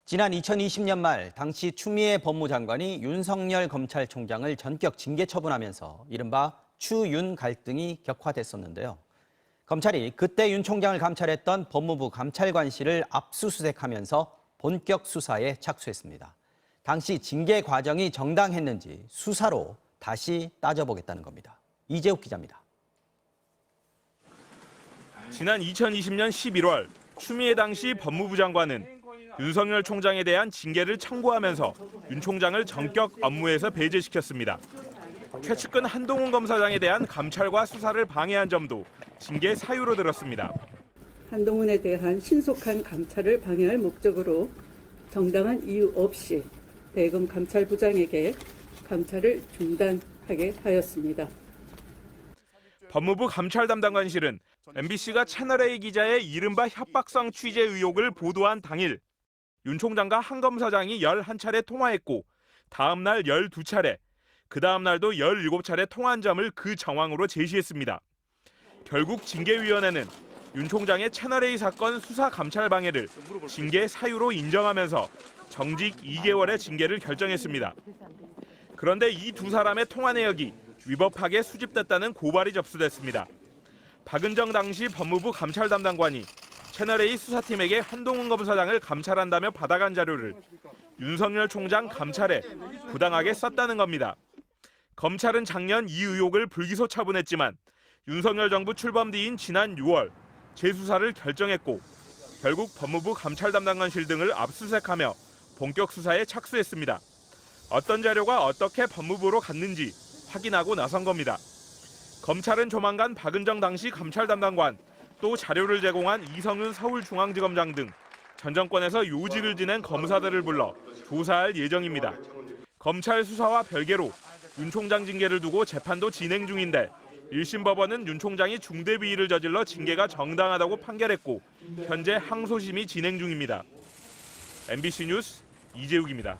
지난 2020년 말 당시 추미애 법무장관이 윤석열 검찰총장을 전격 징계 처분하면서 이른바 추윤 갈등이 격화됐었는데요. 검찰이 그때 윤 총장을 감찰했던 법무부 감찰관실을 압수수색하면서 본격 수사에 착수했습니다. 당시 징계 과정이 정당했는지 수사로 다시 따져보겠다는 겁니다. 이재욱 기자입니다. 지난 2020년 11월 추미애 당시 법무부 장관은 윤석열 총장에 대한 징계를 청구하면서 윤 총장을 전격 업무에서 배제시켰습니다. 최측근 한동훈 검사장에 대한 감찰과 수사를 방해한 점도 징계 사유로 들었습니다. 한동훈에 대한 신속한 감찰을 방해할 목적으로 정당한 이유 없이 대검 감찰부장에게 감찰을 중단하게 하였습니다. 법무부 감찰 담당관실은 MBC가 채널A 기자의 이른바 협박성 취재 의혹을 보도한 당일 윤 총장과 한 검사장이 11차례 통화했고 다음 날 12차례, 그 다음 날도 17차례 통화한 점을 그 정황으로 제시했습니다. 결국 징계위원회는 윤 총장의 채널A 사건 수사 감찰 방해를 징계 사유로 인정하면서 정직 2개월의 징계를 결정했습니다. 그런데 이 두 사람의 통화 내역이 위법하게 수집됐다는 고발이 접수됐습니다. 박은정 당시 법무부 감찰 담당관이 채널A 수사팀에게 한동훈 검사장을 감찰한다며 받아간 자료를 윤석열 총장 감찰에 부당하게 썼다는 겁니다. 검찰은 작년 이 의혹을 불기소 처분했지만 윤석열 정부 출범 뒤인 지난 6월 재수사를 결정했고 결국 법무부 감찰 담당관실 등을 압수수색하며 본격 수사에 착수했습니다. 어떤 자료가 어떻게 법무부로 갔는지 확인하고 나선 겁니다. 검찰은 조만간 박은정 당시 감찰 담당관, 또 자료를 제공한 이성윤 서울중앙지검장 등 전 정권에서 요직을 지낸 검사들을 불러 조사할 예정입니다. 검찰 수사와 별개로 윤 총장 징계를 두고 재판도 진행 중인데 1심 법원은 윤 총장이 중대비위를 저질러 징계가 정당하다고 판결했고 현재 항소심이 진행 중입니다. MBC 뉴스 이재욱입니다.